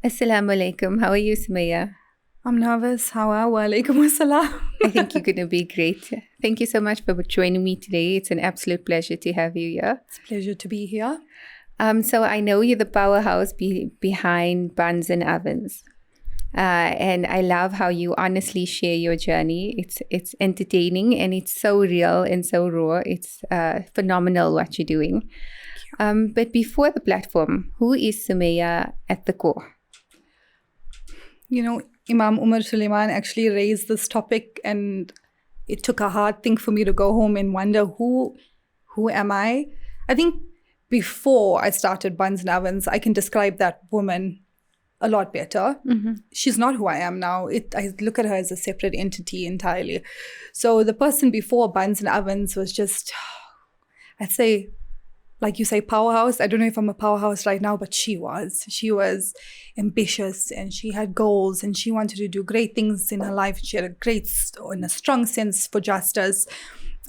Assalamu alaikum. How are you, Sumaya? I'm nervous. How are wa alaikum assalam. I think you're going to be great. Thank you so much for joining me today. It's an absolute pleasure to have you here. It's a pleasure to be here. So I know you're the powerhouse behind Buns and Ovens. And I love how you honestly share your journey. It's entertaining and it's so real and so raw. It's phenomenal what you're doing. But before the platform, who is Sumaya at the core? You know, Imam Umar Suleiman actually raised this topic, and it took a hard thing for me to go home and wonder who am I? I think before I started Buns and Ovens, I can describe that woman a lot better. Mm-hmm. She's not who I am now. I look at her as a separate entity entirely. So the person before Buns and Ovens was just, I'd say, like you say, powerhouse. I don't know if I'm a powerhouse right now, but she was. She was ambitious and she had goals and she wanted to do great things in her life. She had a strong sense for justice.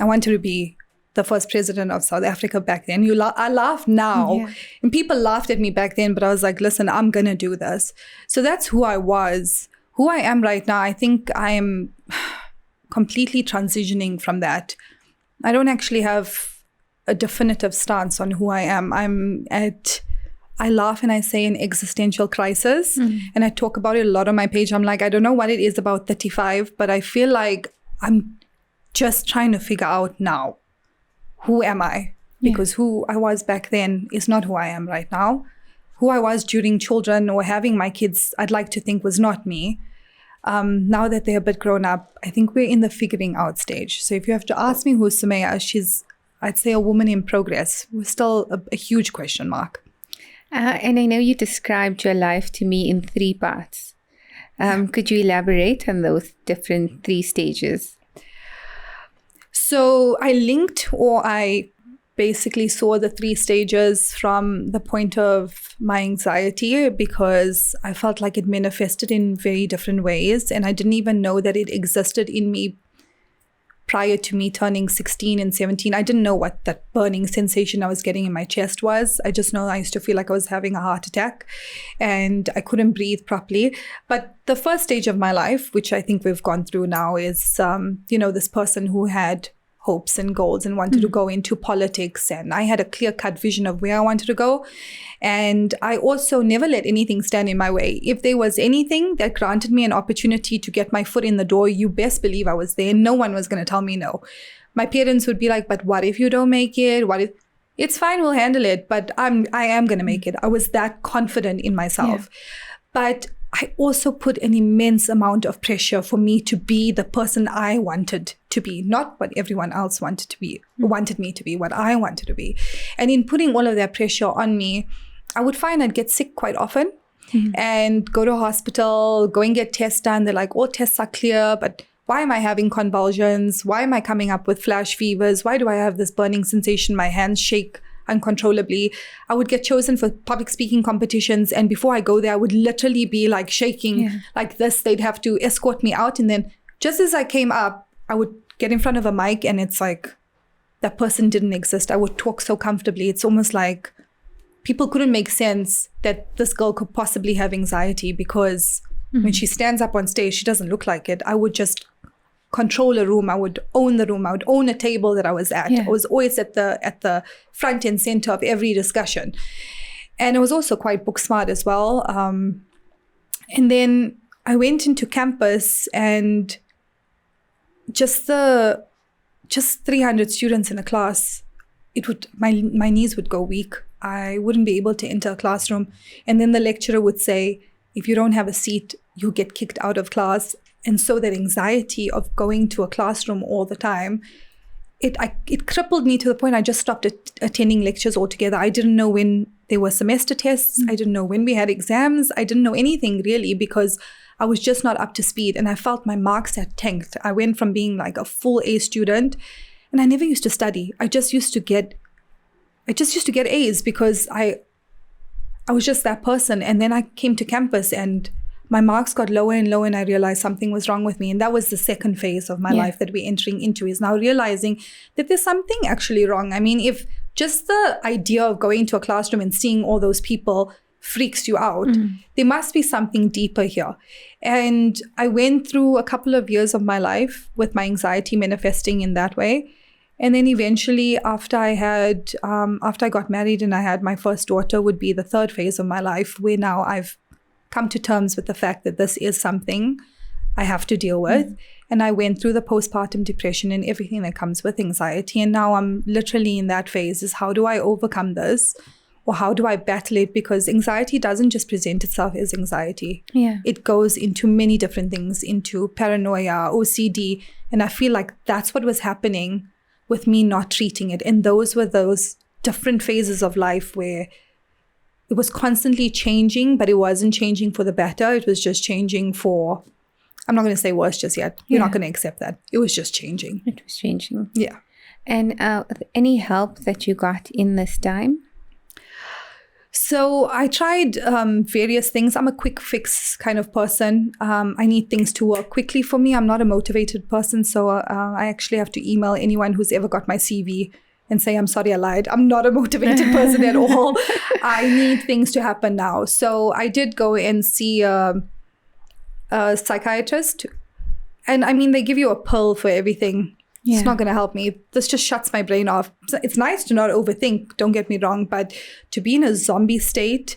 I wanted to be the first president of South Africa back then. I laugh now, and people laughed at me back then, but I was like, listen, I'm going to do this. So that's who I was. Who I am right now, I think I am completely transitioning from that. I don't actually have a definitive stance on who I am. I laugh and I say an existential crisis. And I talk about it a lot on my page. I'm like, I don't know what it is about 35, but I feel like I'm just trying to figure out now, who am I? Because who I was back then is not who I am right now. Who I was during children or having my kids, I'd like to think was not me. Now that they're a bit grown up, I think we're in the figuring out stage. So if you have to ask me who's Sumaya, she's, I'd say, a woman in progress. We're still a huge question mark. And I know you described your life to me in 3 parts. Could you elaborate on those different 3 stages? So I basically saw the 3 stages from the point of my anxiety, because I felt like it manifested in very different ways. And I didn't even know that it existed in me prior to me turning 16 and 17. I didn't know what that burning sensation I was getting in my chest was. I just know I used to feel like I was having a heart attack and I couldn't breathe properly. But the first stage of my life, which I think we've gone through now, is, this person who had hopes and goals and wanted to go into politics. And I had a clear-cut vision of where I wanted to go. And I also never let anything stand in my way. If there was anything that granted me an opportunity to get my foot in the door, you best believe I was there. No one was going to tell me no. My parents would be like, but what if you don't make it? What if... It's fine, we'll handle it. But I am going to make it. I was that confident in myself. Yeah. But I also put an immense amount of pressure for me to be the person I wanted to be, not what everyone else wanted me to be, what I wanted to be. And in putting all of that pressure on me, I would find I'd get sick quite often and go to a hospital, go and get tests done. They're like, all tests are clear, but why am I having convulsions? Why am I coming up with flash fevers? Why do I have this burning sensation? My hands shake uncontrollably. I would get chosen for public speaking competitions, and before I go there, I would literally be like shaking like this. They'd have to escort me out, and then just as I came up, I would get in front of a mic and it's like that person didn't exist. I would talk so comfortably. It's almost like people couldn't make sense that this girl could possibly have anxiety, because when she stands up on stage, she doesn't look like it. I would just control a room. I would own the room. I would own a table that I was at. I was always at the front and center of every discussion. And I was also quite book smart as well. And then I went into campus, and just 300 students in a class, my knees would go weak. I wouldn't be able to enter a classroom. And then the lecturer would say, if you don't have a seat, you'll get kicked out of class. And so that anxiety of going to a classroom all the time, it crippled me to the point I just stopped attending lectures altogether. I didn't know when there were semester tests. I didn't know when we had exams. I didn't know anything really, because I was just not up to speed. And I felt my marks had tanked. I went from being like a full A student, and I never used to study. I just used to get A's because I was just that person. And then I came to campus and my marks got lower and lower, and I realized something was wrong with me. And that was the second phase of my life that we're entering into, is now realizing that there's something actually wrong. I mean, if just the idea of going to a classroom and seeing all those people freaks you out. There must be something deeper here. And I went through a couple of years of my life with my anxiety manifesting in that way. And then eventually after I got married and I had my first daughter would be the third phase of my life, where now I've come to terms with the fact that this is something I have to deal with. And I went through the postpartum depression and everything that comes with anxiety. And now I'm literally in that phase, is how do I overcome this? Or how do I battle it? Because anxiety doesn't just present itself as anxiety. Yeah. It goes into many different things, into paranoia, OCD. And I feel like that's what was happening with me not treating it. And those were those different phases of life where it was constantly changing, but it wasn't changing for the better. It was just changing for, I'm not going to say worse just yet. You're not going to accept that. It was just changing. It was changing. Yeah. And any help that you got in this time? So I tried various things. I'm a quick fix kind of person. I need things to work quickly for me. I'm not a motivated person. So I actually have to email anyone who's ever got my CV and say, I'm sorry, I lied. I'm not a motivated person at all. I need things to happen now. So I did go and see a psychiatrist. And I mean, they give you a pill for everything. Yeah. It's not going to help me. This just shuts my brain off. It's nice to not overthink, don't get me wrong, but to be in a zombie state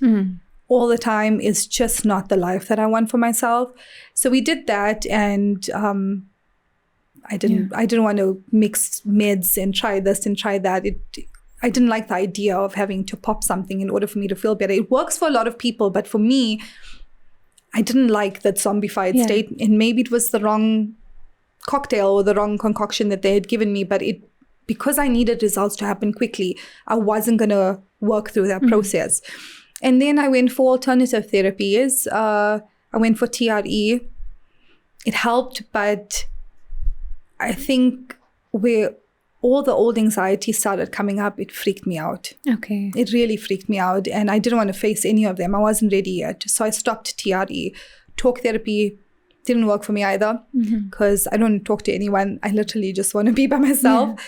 all the time is just not the life that I want for myself. So we did that, and I didn't want to mix meds and try this and try that. I didn't like the idea of having to pop something in order for me to feel better. It works for a lot of people, but for me, I didn't like that zombified state, and maybe it was the wrong cocktail or the wrong concoction that they had given me, but because I needed results to happen quickly, I wasn't going to work through that process. And then I went for alternative therapies. I went for TRE. It helped, but I think where all the old anxiety started coming up, it freaked me out. Okay. It really freaked me out, and I didn't want to face any of them. I wasn't ready yet. So I stopped TRE. Talk therapy didn't work for me either, because I don't talk to anyone. I literally just want to be by myself. Yeah.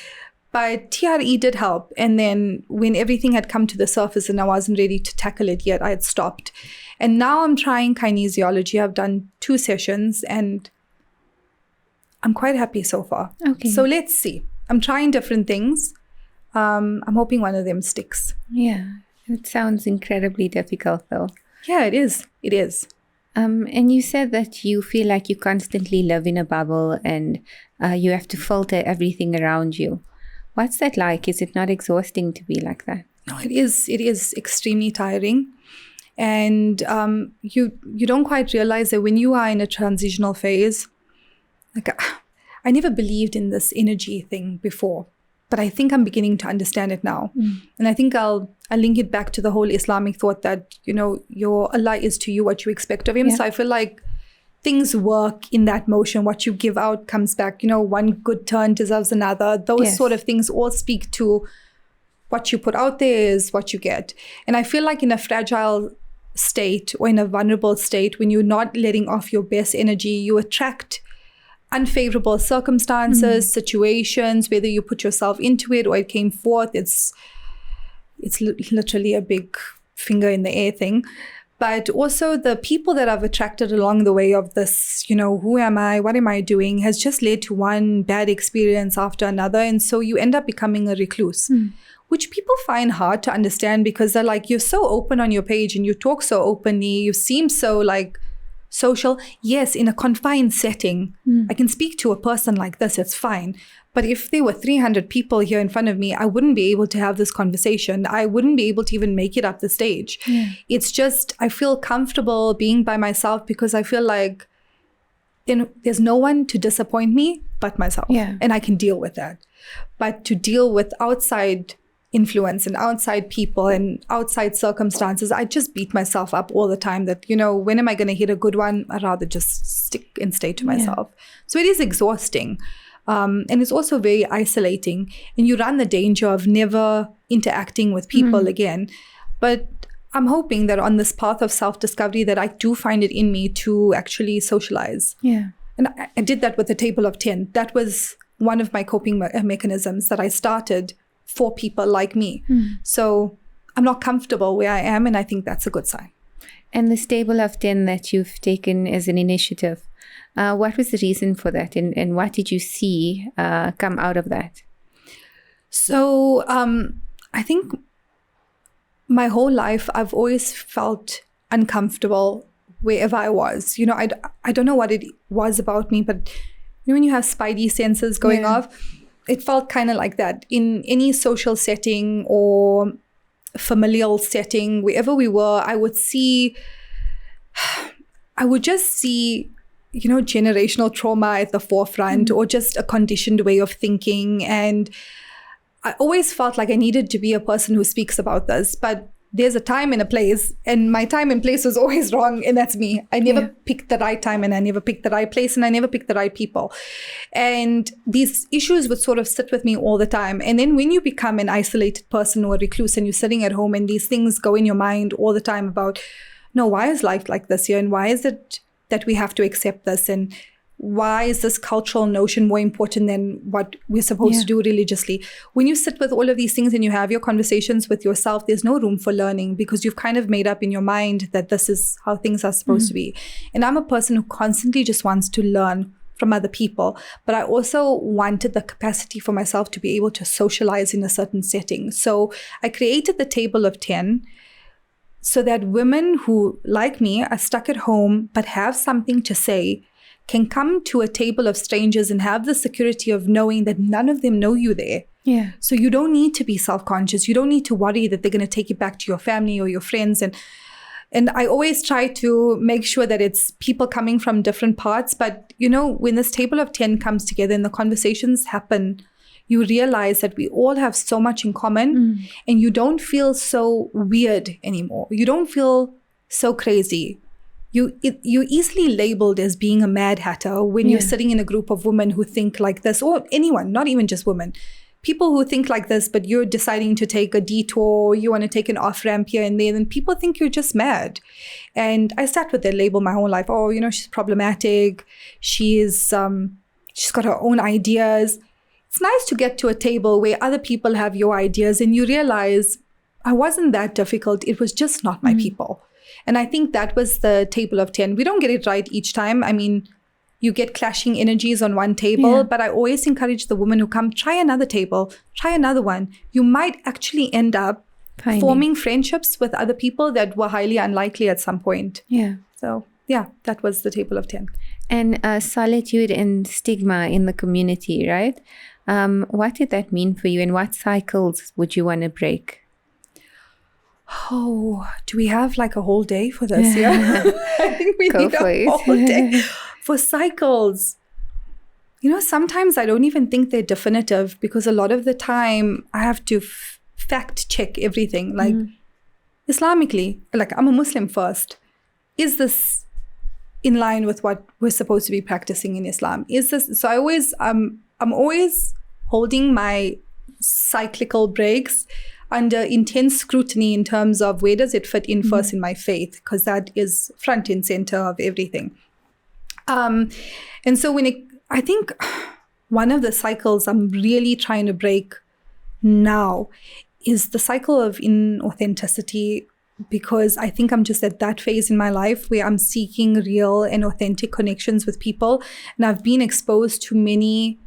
But TRE did help. And then when everything had come to the surface and I wasn't ready to tackle it yet, I had stopped. And now I'm trying kinesiology. I've done 2 sessions and I'm quite happy so far. Okay. So let's see. I'm trying different things. I'm hoping one of them sticks. Yeah. It sounds incredibly difficult though. Yeah, it is. It is. And you said that you feel like you constantly live in a bubble and you have to filter everything around you. What's that like? Is it not exhausting to be like that? No, it is. It is extremely tiring. And you don't quite realize that when you are in a transitional phase, like I never believed in this energy thing before, but I think I'm beginning to understand it now. And I think I'll link it back to the whole Islamic thought that, your Allah is to you what you expect of him. Yeah. So I feel like things work in that motion. What you give out comes back. One good turn deserves another. Those sort of things all speak to what you put out there is what you get. And I feel like in a fragile state or in a vulnerable state, when you're not letting off your best energy, you attract unfavorable circumstances, situations, whether you put yourself into it or it came forth. It's literally a big finger in the air thing. But also the people that I've attracted along the way of this, who am I? What am I doing? Has just led to one bad experience after another. And so you end up becoming a recluse, which people find hard to understand because they're like, you're so open on your page and you talk so openly. You seem so like social. Yes, in a confined setting, I can speak to a person like this. It's fine. But if there were 300 people here in front of me, I wouldn't be able to have this conversation. I wouldn't be able to even make it up the stage. Yeah. It's just, I feel comfortable being by myself because I feel like there's no one to disappoint me but myself. Yeah. And I can deal with that. But to deal with outside influence and outside people and outside circumstances, I just beat myself up all the time that, when am I going to hit a good one? I'd rather just stick and stay to myself. So it is exhausting. And it's also very isolating, and you run the danger of never interacting with people again. But I'm hoping that on this path of self-discovery that I do find it in me to actually socialize. Yeah. And I did that with the table of 10. That was one of my coping mechanisms that I started for people like me. So I'm not comfortable where I am, and I think that's a good sign. And this table of 10 that you've taken as an initiative, what was the reason for that? And what did you see come out of that? So I think my whole life, I've always felt uncomfortable wherever I was. You know, I don't know what it was about me, but you know, when you have spidey senses going off, it felt kind of like that. In any social setting or familial setting, wherever we were, I would just see, you know, generational trauma at the forefront, or just a conditioned way of thinking. And I always felt like I needed to be a person who speaks about this, but there's a time and a place, and my time and place was always wrong, and that's me. I never picked the right time, and I never picked the right place, and I never picked the right people. And these issues would sort of sit with me all the time. And then when you become an isolated person or a recluse, and you're sitting at home, and these things go in your mind all the time about, no, why is life like this here? And why is it that we have to accept this? And why is this cultural notion more important than what we're supposed to do religiously? When you sit with all of these things and you have your conversations with yourself, there's no room for learning, because you've kind of made up in your mind that this is how things are supposed to be. And I'm a person who constantly just wants to learn from other people, but I also wanted the capacity for myself to be able to socialize in a certain setting. So I created the table of 10 so that women who, like me, are stuck at home but have something to say can come to a table of strangers and have the security of knowing that none of them know you there. Yeah. So you don't need to be self-conscious. You don't need to worry that they're going to take it back to your family or your friends. And I always try to make sure that it's people coming from different parts. But, you know, when this table of 10 comes together and the conversations happen, you realize that we all have so much in common, and you don't feel so weird anymore. You don't feel so crazy. You're easily labeled as being a mad hatter when you're sitting in a group of women who think like this, or anyone, not even just women. People who think like this, but you're deciding to take a detour, you want to take an off-ramp here and there, then people think you're just mad. And I sat with that label my whole life. Oh, you know, she's problematic. She's got her own ideas. It's nice to get to a table where other people have your ideas and you realize I wasn't that difficult. It was just not my people. And I think that was the table of 10. We don't get it right each time. I mean, you get clashing energies on one table, but I always encourage the women who come, try another table, try another one. You might actually end up forming friendships with other people that were highly unlikely at some point. Yeah. So, yeah, that was the table of 10. And solitude and stigma in the community, right? What did that mean for you, and what cycles would you want to break? Oh, do we have like a whole day for this? Yeah, I think we need a whole day for cycles. You know, sometimes I don't even think they're definitive, because a lot of the time I have to fact check everything. Like Islamically, like I'm a Muslim first. Is this in line with what we're supposed to be practicing in Islam? Is this, so I'm always holding my cyclical breaks under intense scrutiny in terms of where does it fit in first in my faith, because that is front and center of everything. And so I think one of the cycles I'm really trying to break now is the cycle of inauthenticity, because I think I'm just at that phase in my life where I'm seeking real and authentic connections with people. And I've been exposed to many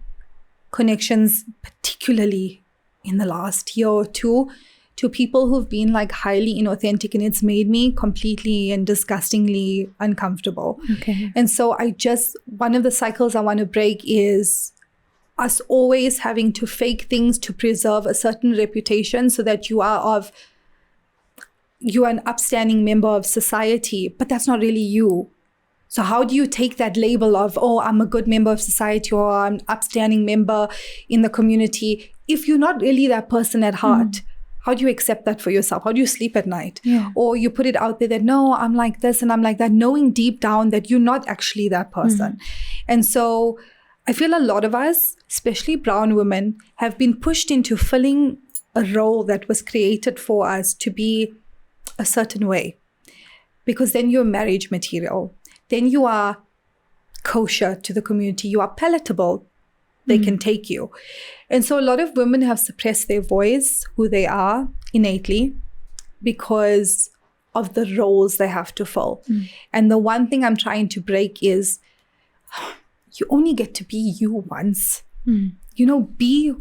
connections, particularly in the last year or two, to people who've been like highly inauthentic, and it's made me completely and disgustingly uncomfortable. Okay. And so one of the cycles I want to break is us always having to fake things to preserve a certain reputation, so that you are an upstanding member of society, but that's not really you. So how do you take that label of, oh, I'm a good member of society, or I'm an upstanding member in the community, if you're not really that person at heart? How do you accept that for yourself? How do you sleep at night? Yeah. Or you put it out there that, no, I'm like this and I'm like that, knowing deep down that you're not actually that person. And so I feel a lot of us, especially brown women, have been pushed into filling a role that was created for us to be a certain way. Because then you're marriage material. Then you are kosher to the community. You are palatable. They can take you. And so a lot of women have suppressed their voice, who they are innately. because of the roles they have to fill. And the one thing I'm trying to break is you only get to be you once. You know, be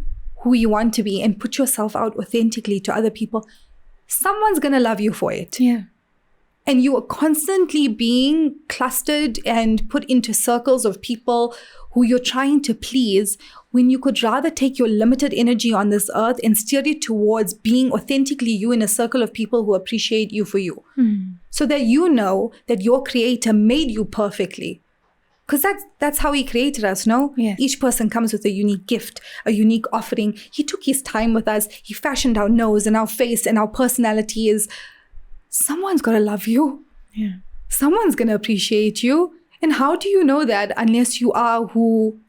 who you want to be and put yourself out authentically to other people. Someone's going to love you for it. Yeah. And you are constantly being clustered and put into circles of people who you're trying to please, when you could rather take your limited energy on this earth and steer it towards being authentically you in a circle of people who appreciate you for you. So that you know that your creator made you perfectly. Because that's how he created us, no? Yeah. Each person comes with a unique gift, a unique offering. He took his time with us. He fashioned our nose and our face and our personalities. Someone's got to love you. Yeah. Someone's going to appreciate you. And how do you know that unless you are who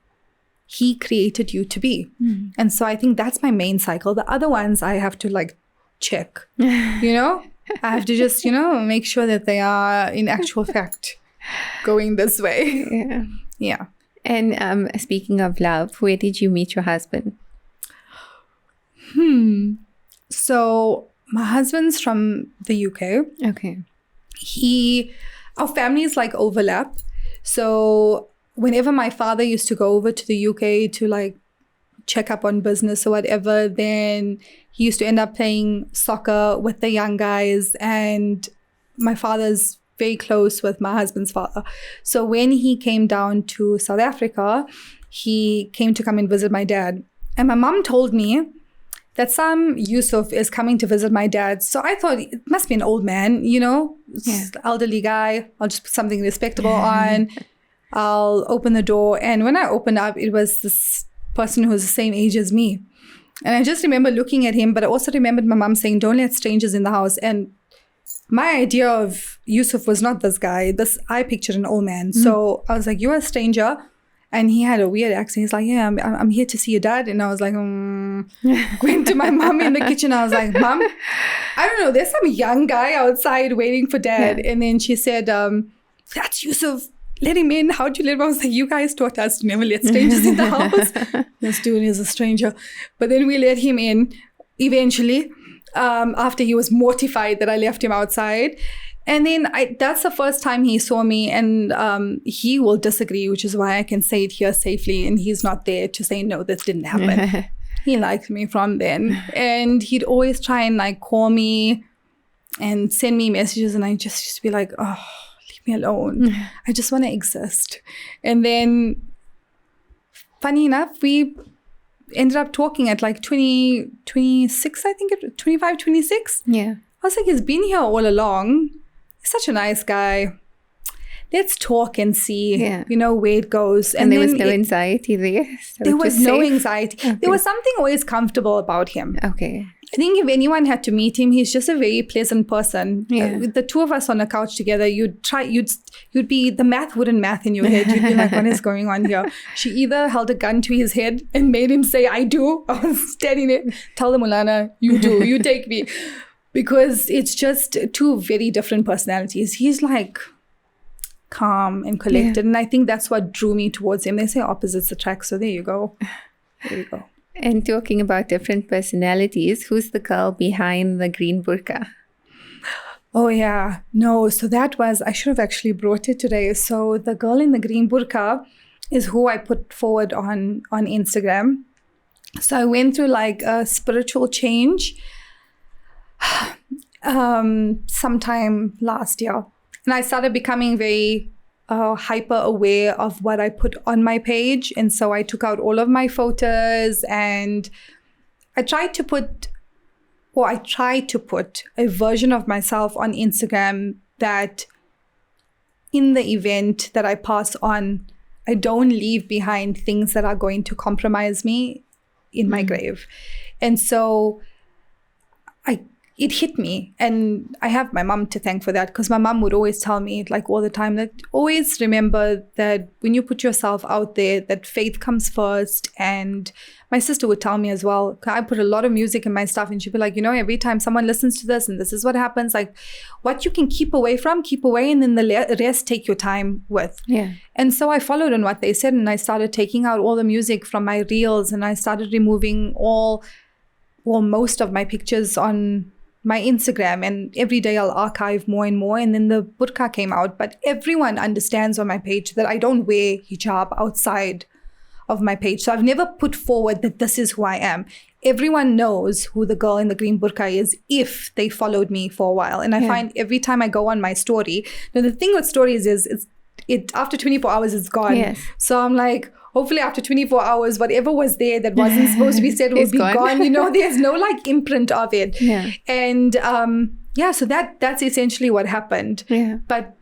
he created you to be? And so I think that's my main cycle. The other ones I have to like check, you know? I have to just, you know, make sure that they are in actual fact going this way. Yeah. Yeah. And speaking of love, where did you meet your husband? So my husband's from the UK. Okay. Our families like overlap. So whenever my father used to go over to the UK to like check up on business or whatever, then he used to end up playing soccer with the young guys. And my father's very close with my husband's father. So when he came down to South Africa, he came to come and visit my dad. And my mom told me that some Yusuf is coming to visit my dad. So I thought it must be an old man, you know, elderly guy. I'll just put something respectable on. I'll open the door. And when I opened up, it was this person who was the same age as me. And I just remember looking at him, but I also remembered my mom saying, don't let strangers in the house. And my idea of Yusuf was not this guy. I pictured an old man. So I was like, you're a stranger. And he had a weird accent. He's like, yeah, I'm here to see your dad. And I was like, Went to my mom in the kitchen. I was like, Mom, I don't know. There's some young guy outside waiting for dad. Yeah. And then she said, that's Yusuf. Let him in. How'd you let him? I was like, you guys taught us to never let strangers in the house. This dude is a stranger. But then we let him in eventually, after he was mortified that I left him outside. And then that's the first time he saw me, and he will disagree, which is why I can say it here safely. And he's not there to say, no, this didn't happen. He liked me from then. And he'd always try and like call me and send me messages. And I just used to be like, oh, leave me alone. I just want to exist. And then funny enough, we ended up talking at like 26, I think, 25, 26. Yeah. I was like, he's been here all along. He's such a nice guy. Let's talk and see, where it goes. And there was no anxiety there? So there was no anxiety. Okay. There was something always comfortable about him. Okay. I think if anyone had to meet him, he's just a very pleasant person. Yeah. With the two of us on a couch together, you'd be, the math wouldn't math in your head. You'd be like, what is going on here? She either held a gun to his head and made him say, I do. I was standing there, tell the Mulana, you do, you take me. Because it's just two very different personalities. He's like calm and collected. And I think that's what drew me towards him. They say opposites attract. So there you go. There you go. And talking about different personalities, who's the girl behind the green burqa? Oh, yeah. No, so that was, I should have actually brought it today. So the girl in the green burqa is who I put forward on Instagram. So I went through like a spiritual change sometime last year. And I started becoming very hyper aware of what I put on my page. And so I took out all of my photos, and I tried to put a version of myself on Instagram that in the event that I pass on, I don't leave behind things that are going to compromise me in my grave. And so it hit me, and I have my mom to thank for that, because my mom would always tell me like all the time that always remember that when you put yourself out there, that faith comes first. And my sister would tell me as well, I put a lot of music in my stuff, and she'd be like, every time someone listens to this and this is what happens, like what you can keep away from, keep away, and then the rest take your time with. Yeah. And so I followed on what they said, and I started taking out all the music from my reels, and I started removing most of my pictures on my Instagram, and every day I'll archive more and more. And then the burqa came out, but everyone understands on my page that I don't wear hijab outside of my page. So I've never put forward that this is who I am. Everyone knows who the girl in the green burqa is if they followed me for a while. And I find every time I go on my story, now the thing with stories is it after 24 hours it's gone. Yes. So I'm like, hopefully after 24 hours, whatever was there that wasn't supposed to be said will be gone. You know, there's no like imprint of it. Yeah. And so that's essentially what happened. Yeah. But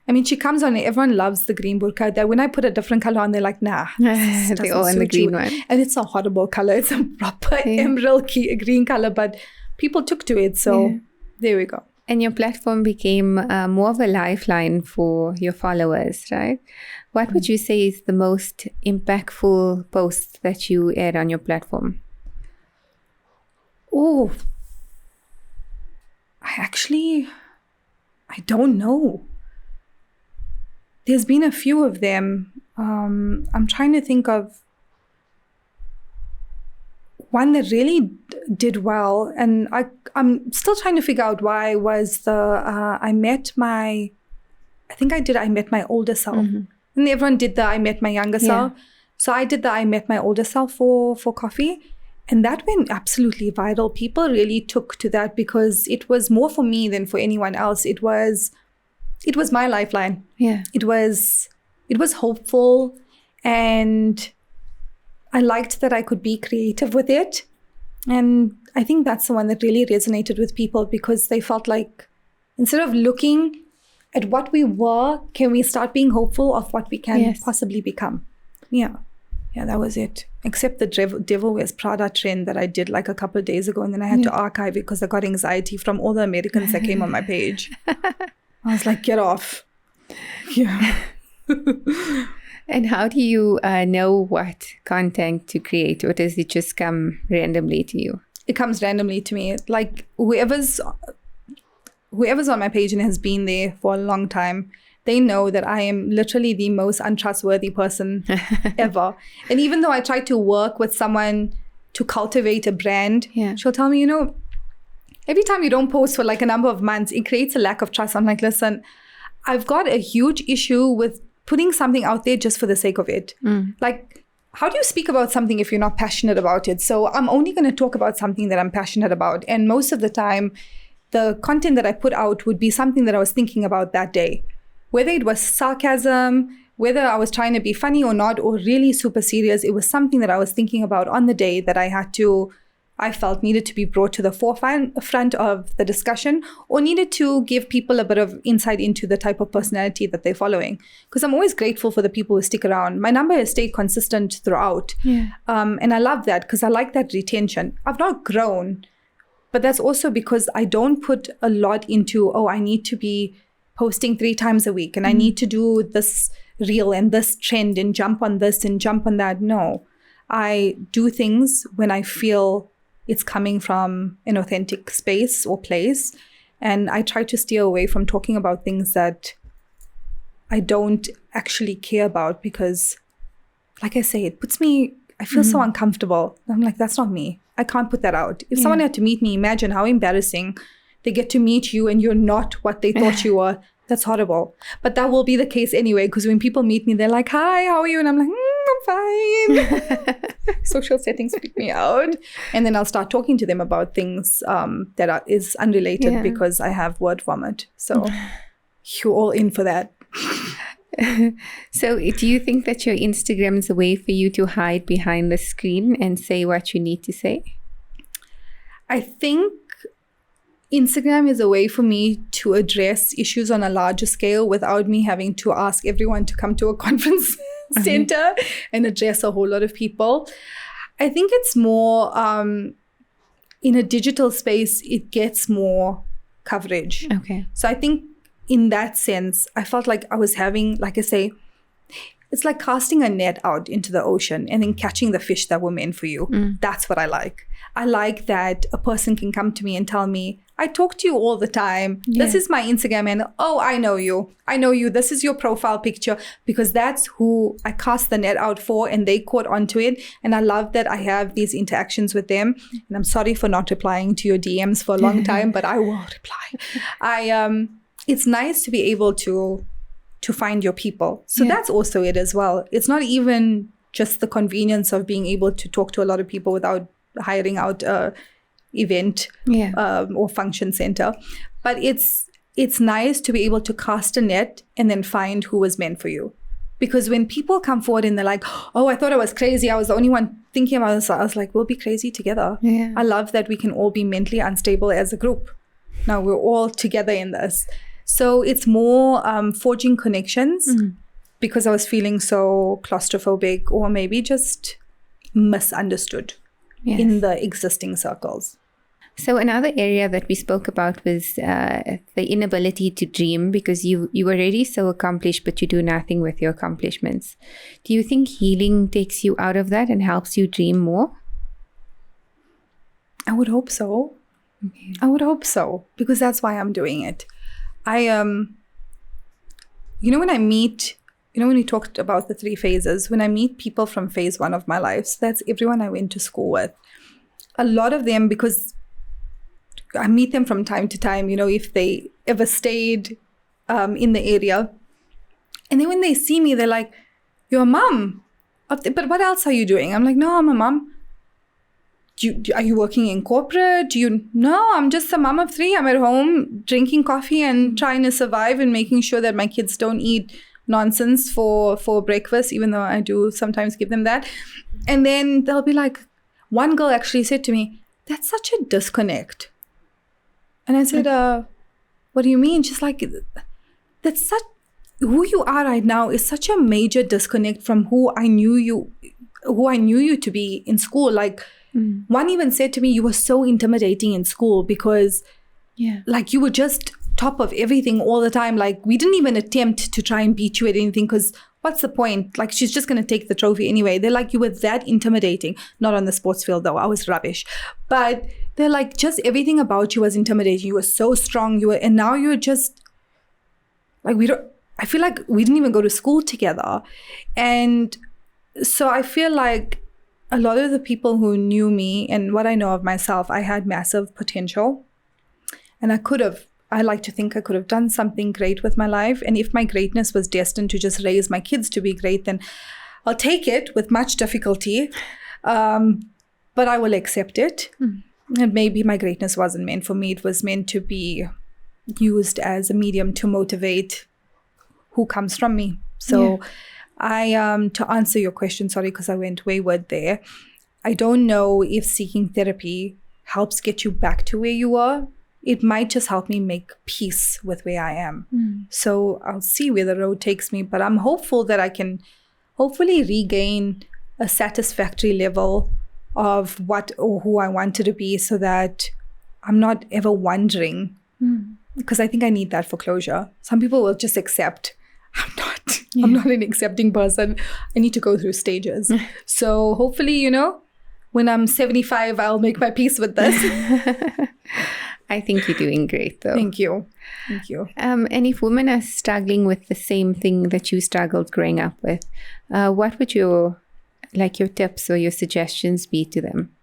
I mean, she comes on and everyone loves the green burqa. That when I put a different color on, they're like, nah. They're all in the green one. And it's a horrible color. It's a proper emerald green color, but people took to it. So there we go. And your platform became more of a lifeline for your followers, right? What would you say is the most impactful post that you aired on your platform? Oh, I don't know. There's been a few of them. I'm trying to think of one that really did well, and I'm still trying to figure out why. Was I met my older self, and everyone did the I met my younger self. So I did the I met my older self for coffee, and that went absolutely viral. People really took to that because it was more for me than for anyone else. It was my lifeline. Yeah, it was hopeful, and I liked that I could be creative with it. And I think that's the one that really resonated with people because they felt like instead of looking at what we were, can we start being hopeful of what we can possibly become? Yeah, that was it. Except the Devil Wears Prada trend that I did like a couple of days ago, and then I had to archive it because I got anxiety from all the Americans that came on my page. I was like, get off. Yeah. And how do you know what content to create, or does it just come randomly to you? It comes randomly to me. Like whoever's on my page and has been there for a long time, they know that I am literally the most untrustworthy person ever. And even though I try to work with someone to cultivate a brand, she'll tell me, every time you don't post for like a number of months, it creates a lack of trust. I'm like, listen, I've got a huge issue with putting something out there just for the sake of it. Like, how do you speak about something if you're not passionate about it? So I'm only going to talk about something that I'm passionate about. And most of the time, the content that I put out would be something that I was thinking about that day. Whether it was sarcasm, whether I was trying to be funny or not, or really super serious, it was something that I was thinking about on the day that I felt needed to be brought to the forefront of the discussion, or needed to give people a bit of insight into the type of personality that they're following. Because I'm always grateful for the people who stick around. My number has stayed consistent throughout. And I love that because I like that retention. I've not grown, but that's also because I don't put a lot into, I need to be posting 3 times a week and I need to do this reel and this trend and jump on this and jump on that. No, I do things when I feel it's coming from an authentic space or place. And I try to steer away from talking about things that I don't actually care about because, like I say, I feel so uncomfortable. I'm like, that's not me. I can't put that out. If someone had to meet me, imagine how embarrassing. They get to meet you and you're not what they thought you were. That's horrible. But that will be the case anyway, because when people meet me, they're like, hi, how are you? And I'm like, I'm fine. Social settings freak me out. And then I'll start talking to them about things that is unrelated because I have word vomit. So you're all in for that. So do you think that your Instagram is a way for you to hide behind the screen and say what you need to say? I think Instagram is a way for me to address issues on a larger scale without me having to ask everyone to come to a conference center and address a whole lot of people. I think it's more in a digital space, it gets more coverage. Okay. So I think in that sense, I felt like I was having, like I say, it's like casting a net out into the ocean and then catching the fish that were meant for you. That's what I like. I like that a person can come to me and tell me, I talk to you all the time. Yeah. This is my Instagram and I know you. I know you. This is your profile picture, because that's who I cast the net out for and they caught onto it. And I love that I have these interactions with them. And I'm sorry for not replying to your DMs for a long time, but I will reply. It's nice to be able to find your people. So that's also it as well. It's not even just the convenience of being able to talk to a lot of people without hiring out a event or function center, but it's nice to be able to cast a net and then find who was meant for you. Because when people come forward and they're like, oh, I thought I was crazy, I was the only one thinking about this, I was like, we'll be crazy together. I love that we can all be mentally unstable as a group. Now we're all together in this. So it's more forging connections, because I was feeling so claustrophobic or maybe just misunderstood in the existing circles. So another area that we spoke about was the inability to dream, because you were already so accomplished, but you do nothing with your accomplishments. Do you think healing takes you out of that and helps you dream more? I would hope so. Okay. I would hope so, because that's why I'm doing it. When I meet, when we talked about the 3 phases, when I meet people from phase 1 of my life, so that's everyone I went to school with. A lot of them, because I meet them from time to time, if they ever stayed in the area. And then when they see me, they're like, you're a mom. But what else are you doing? I'm like, no, I'm a mom. Are you working in corporate? No, I'm just a mom of 3. I'm at home drinking coffee and trying to survive and making sure that my kids don't eat nonsense for breakfast, even though I do sometimes give them that. And then they'll be like, one girl actually said to me, that's such a disconnect. And I said, what do you mean? She's like, that's such, who you are right now is such a major disconnect from who I knew you to be in school. Like, one even said to me, you were so intimidating in school because like you were just top of everything all the time. Like, we didn't even attempt to try and beat you at anything, because what's the point? Like, she's just going to take the trophy anyway. They're like, you were that intimidating. Not on the sports field though, I was rubbish. But they're like, just everything about you was intimidating. You were so strong. And now you're just like, I feel like we didn't even go to school together. And so I feel like a lot of the people who knew me and what I know of myself, I had massive potential. And I like to think I could have done something great with my life. And if my greatness was destined to just raise my kids to be great, then I'll take it with much difficulty. But I will accept it. And maybe my greatness wasn't meant for me. It was meant to be used as a medium to motivate who comes from me. So to answer your question, sorry, because I went wayward there. I don't know if seeking therapy helps get you back to where you were. It might just help me make peace with where I am. So I'll see where the road takes me, but I'm hopeful that I can hopefully regain a satisfactory level of what or who I wanted to be, so that I'm not ever wondering, because I think I need that for closure. Some people will just accept. I'm not an accepting person. I need to go through stages. So hopefully, when I'm 75, I'll make my peace with this. I think you're doing great, though. Thank you. And if women are struggling with the same thing that you struggled growing up with, what would your tips or your suggestions be to them?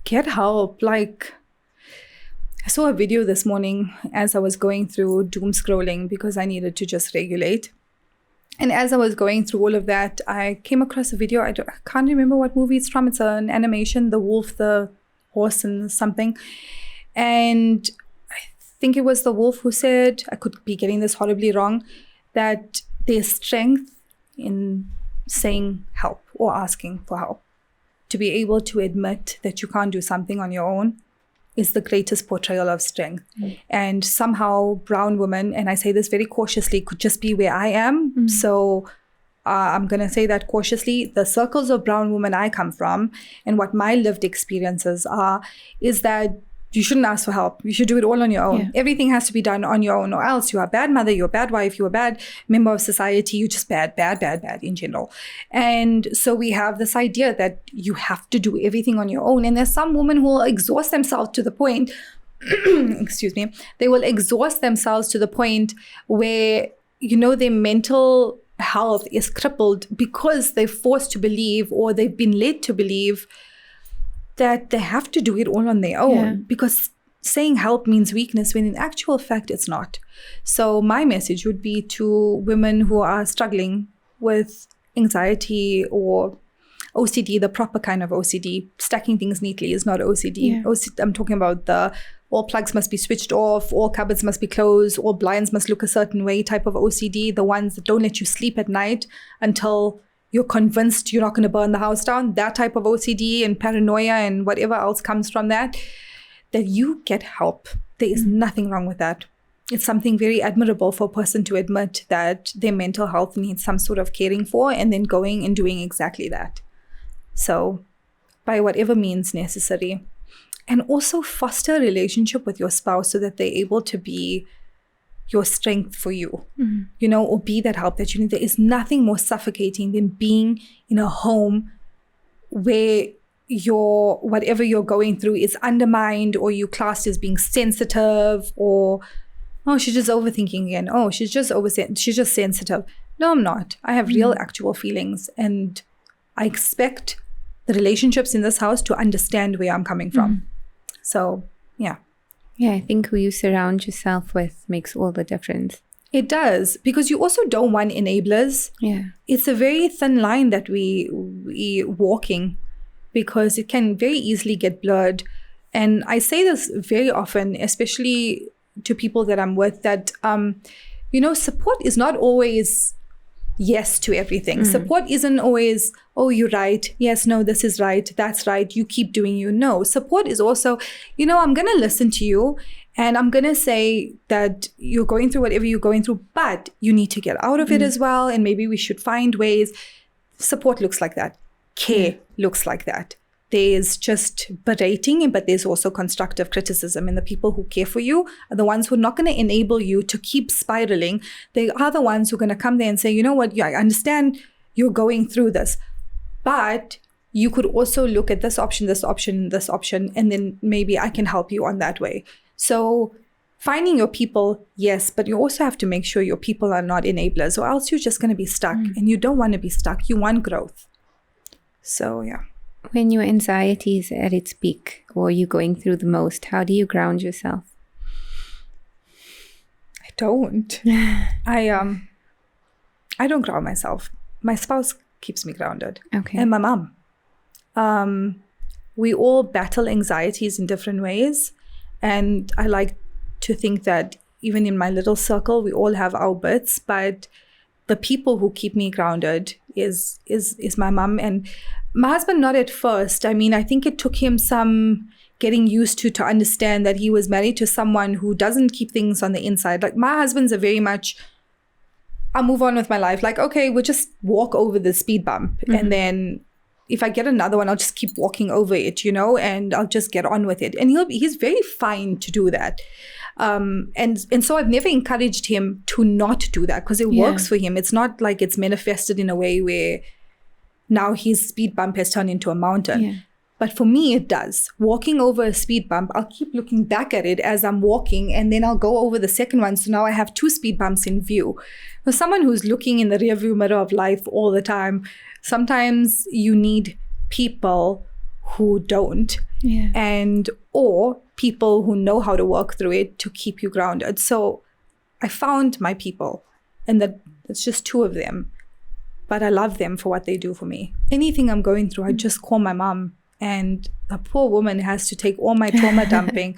Get help. Like, I saw a video this morning as I was going through doom scrolling because I needed to just regulate. And as I was going through all of that, I came across a video. I can't remember what movie it's from. It's an animation, the wolf, the horse, and something. And I think it was the wolf who said, I could be getting this horribly wrong, that there's strength in saying help or asking for help. To be able to admit that you can't do something on your own is the greatest portrayal of strength. And somehow brown women, and I say this very cautiously, could just be where I am. So I'm going to say that cautiously. The circles of brown women I come from and what my lived experiences are, is that you shouldn't ask for help. You should do it all on your own. Yeah. Everything has to be done on your own, or else you're a bad mother, you're a bad wife, you're a bad member of society, you're just bad in general. And so we have this idea that you have to do everything on your own. And there's some women who will exhaust themselves to the point, excuse me, they will exhaust themselves to the point where, their mental health is crippled because they're forced to believe, or they've been led to believe, that they have to do it all on their own, because saying help means weakness, when in actual fact it's not. So my message would be to women who are struggling with anxiety or OCD, the proper kind of OCD. Stacking things neatly is not OCD. I'm talking about all plugs must be switched off, all cupboards must be closed, all blinds must look a certain way type of OCD, the ones that don't let you sleep at night until you're convinced you're not going to burn the house down, that type of OCD and paranoia and whatever else comes from that you get help. There is nothing wrong with that. It's something very admirable for a person to admit that their mental health needs some sort of caring for, and then going and doing exactly that. So by whatever means necessary. And also foster a relationship with your spouse so that they're able to be your strength for you, or be that help that you need. There is nothing more suffocating than being in a home where whatever you're going through is undermined, or you classed as being sensitive, or, oh, she's just overthinking again. Oh, she's just sensitive. No, I'm not. I have real actual feelings, and I expect the relationships in this house to understand where I'm coming from. So, yeah. Yeah, I think who you surround yourself with makes all the difference. It does, because you also don't want enablers. Yeah. It's a very thin line that we walking, because it can very easily get blurred. And I say this very often, especially to people that I'm with, that, support is not always yes to everything. Support isn't always, oh, you're right. Yes, no, this is right. That's right. You keep doing you. No, support is also, I'm going to listen to you, and I'm going to say that you're going through whatever you're going through, but you need to get out of it as well. And maybe we should find ways. Support looks like that. Care looks like that. There's just berating, but there's also constructive criticism. And the people who care for you are the ones who are not going to enable you to keep spiraling. They are the ones who are going to come there and say, you know what, yeah, I understand you're going through this, but you could also look at this option, and then maybe I can help you on that way. So finding your people, yes, but you also have to make sure your people are not enablers, or else you're just going to be stuck, and you don't want to be stuck. You want growth. So, yeah. When your anxiety is at its peak, or you're going through the most, how do you ground yourself? I don't. I don't ground myself. My spouse keeps me grounded. Okay. And my mom. We all battle anxieties in different ways. And I like to think that even in my little circle, we all have our bits, but the people who keep me grounded is my mom. And my husband, not at first. I mean, I think it took him some getting used to understand that he was married to someone who doesn't keep things on the inside. Like, my husband's a very much, I'll move on with my life. Like, okay, we'll just walk over the speed bump. And then if I get another one, I'll just keep walking over it, and I'll just get on with it. And he's very fine to do that. And so I've never encouraged him to not do that, because it works for him. It's not like it's manifested in a way where now his speed bump has turned into a mountain. Yeah. But for me, it does. Walking over a speed bump, I'll keep looking back at it as I'm walking, and then I'll go over the second one. So now I have 2 speed bumps in view. For someone who's looking in the rearview mirror of life all the time, sometimes you need people who don't, or people who know how to work through it to keep you grounded. So I found my people, and that it's just 2 of them. But I love them for what they do for me. Anything I'm going through, I just call my mom. And the poor woman has to take all my trauma dumping.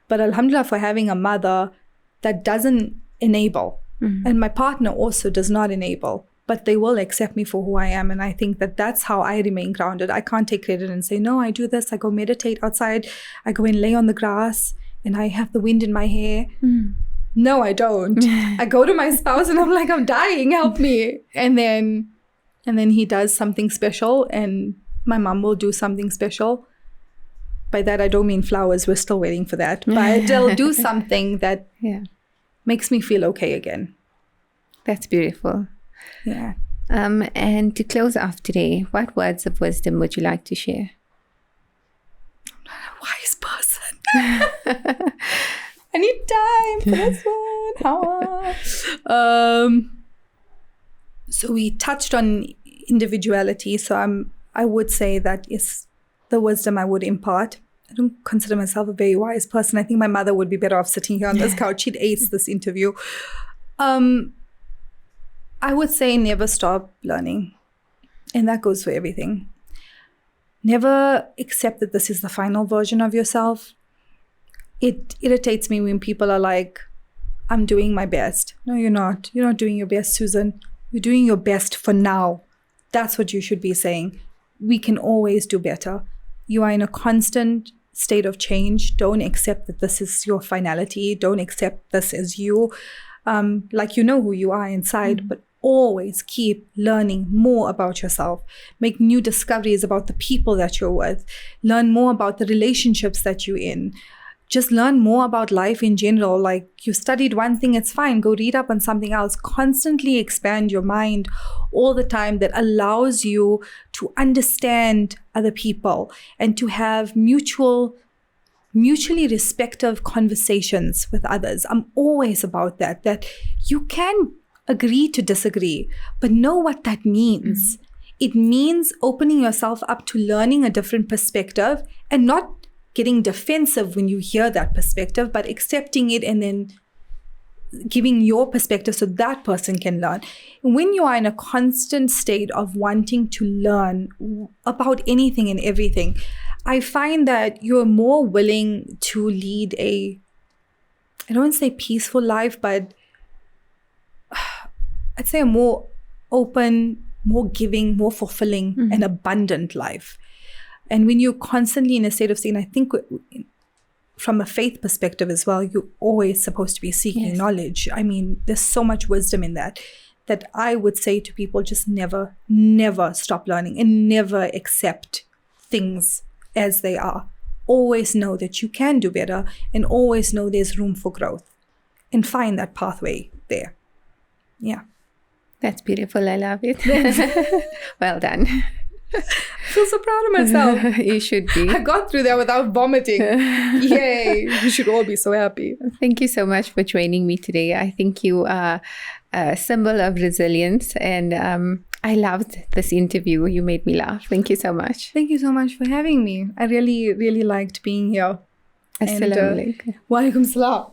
But alhamdulillah for having a mother that doesn't enable. And my partner also does not enable. But they will accept me for who I am. And I think that that's how I remain grounded. I can't take credit and say, no, I do this. I go meditate outside. I go and lay on the grass. And I have the wind in my hair. No, I don't. I go to my spouse and I'm like, I'm dying, help me. And then he does something special, and my mom will do something special. By that, I don't mean flowers. We're still waiting for that. But I'll do something that makes me feel okay again. That's beautiful. Yeah. And to close off today, what words of wisdom would you like to share? I'm not a wise person. I need time for this one. So we touched on individuality. So I would say that is the wisdom I would impart. I don't consider myself a very wise person. I think my mother would be better off sitting here on this couch. She'd ace this interview. I would say never stop learning. And that goes for everything. Never accept that this is the final version of yourself. It irritates me when people are like, I'm doing my best. No, you're not. You're not doing your best, Susan. You're doing your best for now. That's what you should be saying. We can always do better. You are in a constant state of change. Don't accept that this is your finality. Don't accept this as you. Like you know who you are inside, but always keep learning more about yourself. Make new discoveries about the people that you're with. Learn more about the relationships that you're in. Just learn more about life in general. Like you studied one thing, it's fine. Go read up on something else. Constantly expand your mind all the time. That allows you to understand other people and to have mutually respectful conversations with others. I'm always about that you can agree to disagree, but know what that means. It means opening yourself up to learning a different perspective and not getting defensive when you hear that perspective, but accepting it and then giving your perspective so that person can learn. When you are in a constant state of wanting to learn about anything and everything, I find that you're more willing to lead I don't want to say peaceful life, but I'd say a more open, more giving, more fulfilling, and abundant life. And when you're constantly in a state of saying, I think from a faith perspective as well, you're always supposed to be seeking knowledge. I mean, there's so much wisdom in that I would say to people, just never, never stop learning and never accept things as they are. Always know that you can do better and always know there's room for growth and find that pathway there. Yeah. That's beautiful. I love it. Well done. I feel so proud of myself. You should be. I got through that without vomiting. Yay. You should all be so happy. Thank you so much for joining me today. I think you are a symbol of resilience, and I loved this interview. You made me laugh. Thank you so much. Thank you so much for having me. I really, really liked being here. Assalamu alaikum. Wa alaikum salam.